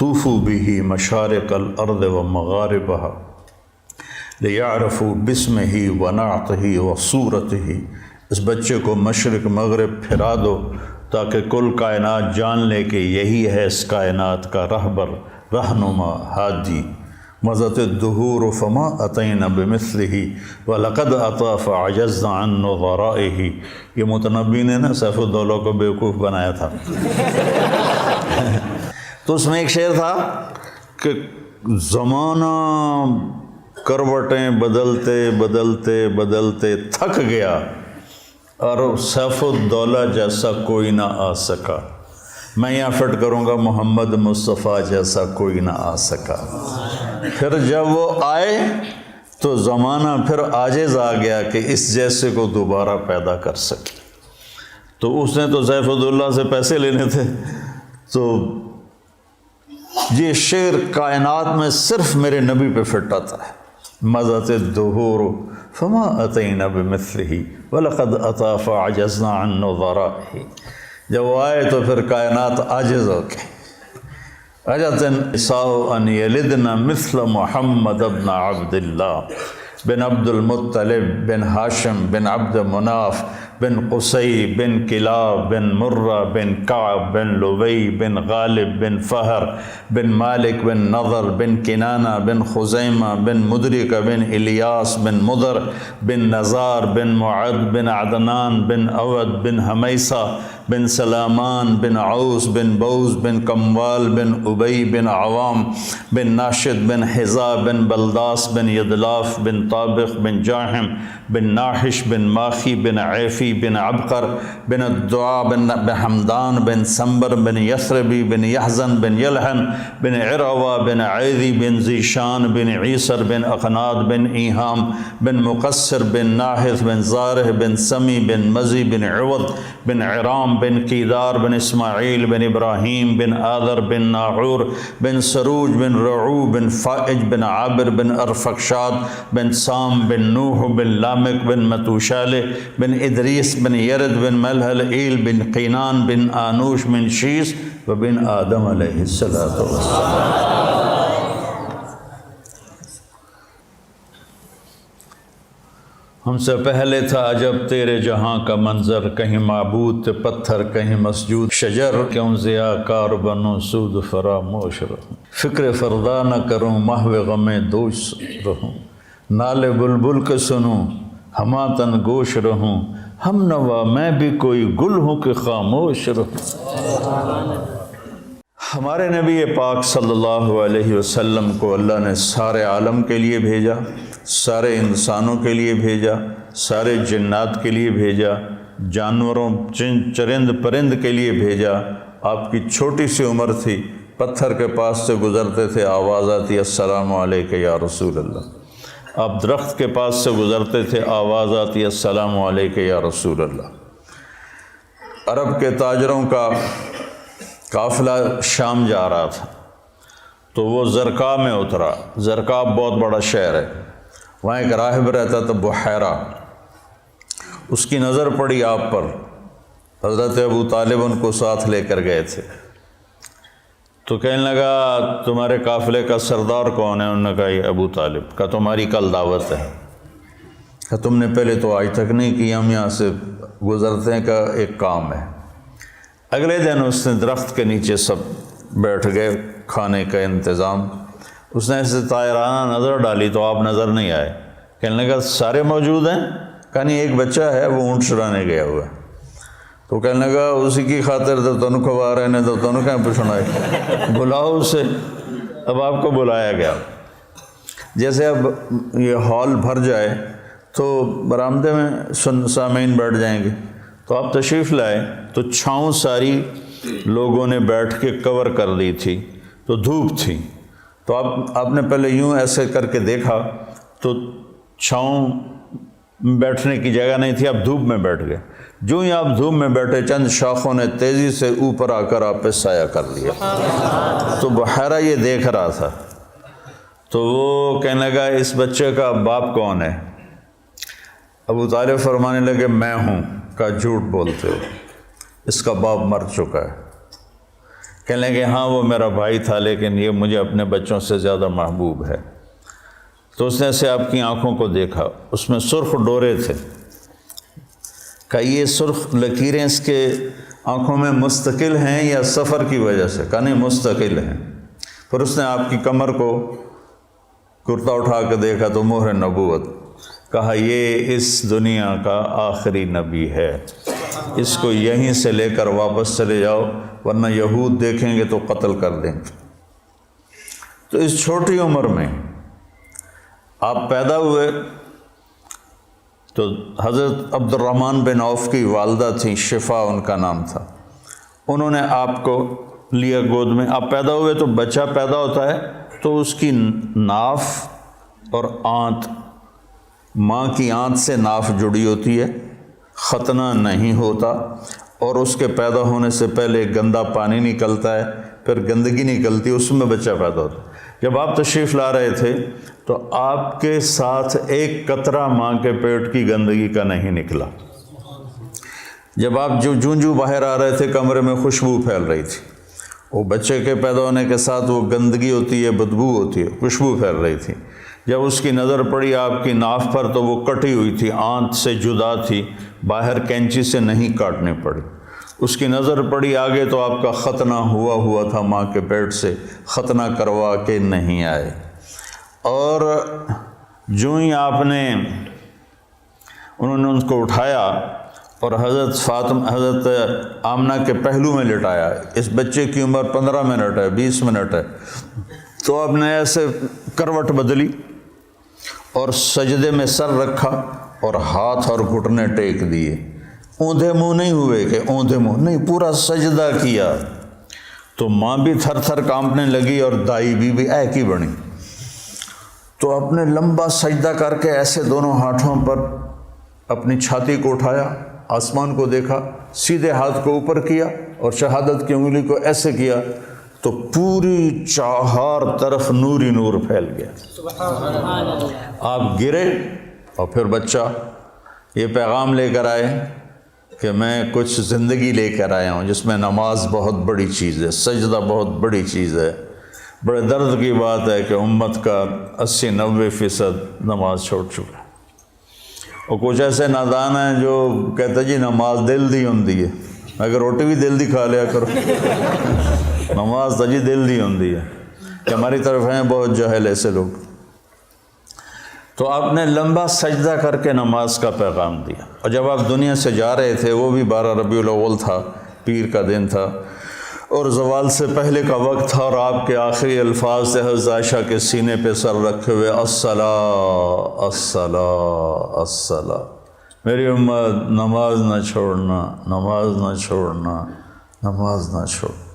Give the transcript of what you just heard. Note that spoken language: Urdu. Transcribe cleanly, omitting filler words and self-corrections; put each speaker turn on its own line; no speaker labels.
طوفوا به مشارق الارض ومغاربها لیعرفوا باسمہ ونعتہ وصورتہ، اس بچے کو مشرق مغرب پھرا دو تاکہ کل کائنات جان لے کہ یہی ہے اس کائنات کا رہبر، رہنما، ہادی۔ مضت الدہور فما اتینا بمثلہ ولقد اتی فعجزنا عن نظرائہ۔ یہ متنبی نے نا سیف الدولہ کو بیوقوف بنایا تھا۔ تو اس میں ایک شعر تھا کہ زمانہ کروٹیں بدلتے بدلتے بدلتے تھک گیا اور سیف الدولہ جیسا کوئی نہ آ سکا، میں یہاں فٹ کروں گا محمد مصطفیٰ جیسا کوئی نہ آ سکا۔ پھر جب وہ آئے تو زمانہ پھر عاجز آ گیا کہ اس جیسے کو دوبارہ پیدا کر سکے۔ تو اس نے تو سیف الدولہ سے پیسے لینے تھے، تو یہ شعر کائنات میں صرف میرے نبی پہ فٹ آتا ہے۔ مضت الدہور فما اتینا بمثلہ ولقد اتی فعجزنا عن نظرائہ۔ جب وہ آئے تو پھر کائنات عاجز ہو گئی۔ عجزت النساء ان یلدن مثل محمد بن عبد اللہ بن عبد المطلب بن ہاشم بن عبد مناف بن قصی بن کلاب بن مرہ بن کعب بن لبی بن غالب بن فہر بن مالک بن نضر بن کنانہ بن خزیمہ بن مدرکہ بن الیاس بن مضر بن نزار بن معد بن عدنان بن اود بن حمیسہ بن سلامان بن عوس بن بوز بن کموال بن ابی بن عوام بن ناشد بن حذا بن بلداس بن یدلاف بن طابق بن جاہم بن ناحش بن ماخی بن عیفی بن عبقر بن الدعاء بن حمدان بن سنبر بن یثربی بن یحزن بن یلحن بن عروہ بن عیدی بن ذیشان بن عیسر بن اقناد بن ایہام بن مقصر بن ناحث بن زارح بن سمی بن مزی بن عوض بن عرام بن قیدار بن اسماعیل بن ابراہیم بن آذر بن ناعور بن سروج بن رعو بن فائج بن عابر بن ارفقشاد بن سام بن نوح بن لامک بن متوشالہ بن ادریس بن یرد بن ملحل ایل بن قینان بن آنوش بن شیس و بن آدم علیہ السلام۔ ہم سے پہلے تھا عجب تیرے جہاں کا منظر، کہیں معبود تھے پتھر کہیں مسجود شجر، کیوں ضیاء کار بنوں سود فراموش رہوں، فکر فردا نہ کروں محو غم دوش رہوں، نالے بلبل کے سنوں ہما تن گوش رہوں، ہم نوا میں بھی کوئی گل ہوں کہ خاموش رہوں۔ ہمارے نبی پاک صلی اللہ علیہ وسلم کو اللہ نے سارے عالم کے لیے بھیجا، سارے انسانوں کے لیے بھیجا، سارے جنات کے لیے بھیجا، جانوروں چرند پرند کے لیے بھیجا۔ آپ کی چھوٹی سی عمر تھی، پتھر کے پاس سے گزرتے تھے، آواز آتی السلام علیکہ یا رسول اللہ۔ آپ درخت کے پاس سے گزرتے تھے، آواز آتی السلام علیکہ یا رسول اللہ۔ عرب کے تاجروں کا قافلہ شام جا رہا تھا تو وہ زرقا میں اترا۔ زرقا بہت بڑا شہر ہے، وہاں ایک راہب رہتا تھا بحیرہ۔ اس کی نظر پڑی آپ پر، حضرت ابو طالب ان کو ساتھ لے کر گئے تھے، تو کہنے لگا تمہارے قافلے کا سردار کون ہے؟ انہوں نے کہا یہ ابو طالب۔ کہا تمہاری کل دعوت ہے۔ کہا تم نے پہلے تو آج تک نہیں کی، ہم یہاں سے گزرتے ہیں، کا ایک کام ہے۔ اگلے دن اس نے درخت کے نیچے سب بیٹھ گئے، کھانے کا انتظام۔ اس نے ایسے طائرانہ نظر ڈالی تو آپ نظر نہیں آئے۔ کہنے لگا سارے موجود ہیں؟ کہا نہیں، ایک بچہ ہے وہ اونٹ چرانے گیا ہوا ہے۔ تو کہنے لگا اسی کی خاطر تو تنو کھوا رہے نے تو تنو کہیں پوچھنا ہے، بلاؤ اسے۔ اب آپ کو بلایا گیا۔ جیسے اب یہ ہال بھر جائے تو برآمدے میں سامعین بیٹھ جائیں گے، تو آپ تشریف لائے تو چھاؤں ساری لوگوں نے بیٹھ کے کور کر دی تھی، تو دھوپ تھی، تو آپ نے پہلے یوں ایسے کر کے دیکھا تو چھاؤں بیٹھنے کی جگہ نہیں تھی، آپ دھوپ میں بیٹھ گئے۔ جو ہی آپ دھوپ میں بیٹھے، چند شاخوں نے تیزی سے اوپر آ کر آپ پہ سایہ کر لیا۔ تو بحیرہ یہ دیکھ رہا تھا، تو وہ کہنے لگا اس بچے کا باپ کون ہے؟ ابو طالب فرمانے لگے میں ہوں۔ کہا جھوٹ بولتے ہو، اس کا باپ مر چکا ہے۔ کہنے لگے ہاں وہ میرا بھائی تھا لیکن یہ مجھے اپنے بچوں سے زیادہ محبوب ہے۔ تو اس نے سے آپ کی آنکھوں کو دیکھا، اس میں سرخ ڈورے تھے، کہ یہ سرخ لکیریں اس کے آنکھوں میں مستقل ہیں یا سفر کی وجہ سے؟ کہا نہیں مستقل ہیں۔ پھر اس نے آپ کی کمر کو کرتا اٹھا کے دیکھا تو مہر نبوت، کہا یہ اس دنیا کا آخری نبی ہے، اس کو یہیں سے لے کر واپس چلے جاؤ ورنہ یہود دیکھیں گے تو قتل کر دیں گے۔ تو اس چھوٹی عمر میں آپ پیدا ہوئے تو حضرت عبد الرحمن بن عوف کی والدہ تھیں، شفا ان کا نام تھا، انہوں نے آپ کو لیا گود میں۔ آپ پیدا ہوئے تو بچہ پیدا ہوتا ہے تو اس کی ناف اور آنت، ماں کی آنت سے ناف جڑی ہوتی ہے، ختنہ نہیں ہوتا، اور اس کے پیدا ہونے سے پہلے گندا پانی نکلتا ہے، پھر گندگی نکلتی ہے، اس میں بچہ پیدا ہوتا ہے۔ جب آپ تشریف لا رہے تھے تو آپ کے ساتھ ایک قطرہ ماں کے پیٹ کی گندگی کا نہیں نکلا۔ جب آپ جوں باہر آ رہے تھے کمرے میں خوشبو پھیل رہی تھی، وہ بچے کے پیدا ہونے کے ساتھ وہ گندگی ہوتی ہے، بدبو ہوتی ہے، خوشبو پھیل رہی تھی۔ جب اس کی نظر پڑی آپ کی ناف پر تو وہ کٹی ہوئی تھی، آنت سے جدا تھی، باہر کینچی سے نہیں کاٹنی پڑی۔ اس کی نظر پڑی آگے تو آپ کا ختنہ ہوا تھا، ماں کے پیٹ سے ختنہ کروا کے نہیں آئے۔ اور جو ہی آپ نے انہوں نے ان کو اٹھایا اور حضرت آمنہ کے پہلو میں لٹایا، اس بچے کی عمر 15 منٹ ہے، 20 منٹ ہے، تو آپ نے ایسے کروٹ بدلی اور سجدے میں سر رکھا اور ہاتھ اور گھٹنے ٹیک دیے، اوندھے منہ نہیں ہوئے کہ اوندھے منہ نہیں، پورا سجدہ کیا۔ تو ماں بھی تھر تھر کانپنے لگی اور دائی بھی ایک ہی بنی۔ تو آپ نے لمبا سجدہ کر کے ایسے دونوں ہاتھوں پر اپنی چھاتی کو اٹھایا، آسمان کو دیکھا، سیدھے ہاتھ کو اوپر کیا اور شہادت کی انگلی کو ایسے کیا تو پوری چار طرف نوری نور پھیل گیا۔ آپ گرے اور پھر بچہ یہ پیغام لے کر آئے کہ میں کچھ زندگی لے کر آیا ہوں جس میں نماز بہت بڑی چیز ہے، سجدہ بہت بڑی چیز ہے۔ بڑے درد کی بات ہے کہ امت کا 80-90% نماز چھوڑ چکا ہے، اور کچھ ایسے نادان ہیں جو کہتے جی نماز دل دی ہوندی ہے، اگر روٹی بھی دل دی کھا لیا کرو، نماز تو جی دل دی ہوندی ہے، کہ ہماری طرف ہیں بہت جاہل ایسے لوگ۔ تو آپ نے لمبا سجدہ کر کے نماز کا پیغام دیا، اور جب آپ دنیا سے جا رہے تھے وہ بھی 12 ربیع الاول تھا، پیر کا دن تھا، اور زوال سے پہلے کا وقت تھا، اور آپ کے آخری الفاظ سے حضرت عائشہ کے سینے پہ سر رکھے ہوئے الصلاۃ الصلاۃ الصلاۃ، میری امت نماز نہ چھوڑنا، نماز نہ چھوڑنا، نماز نہ چھوڑنا۔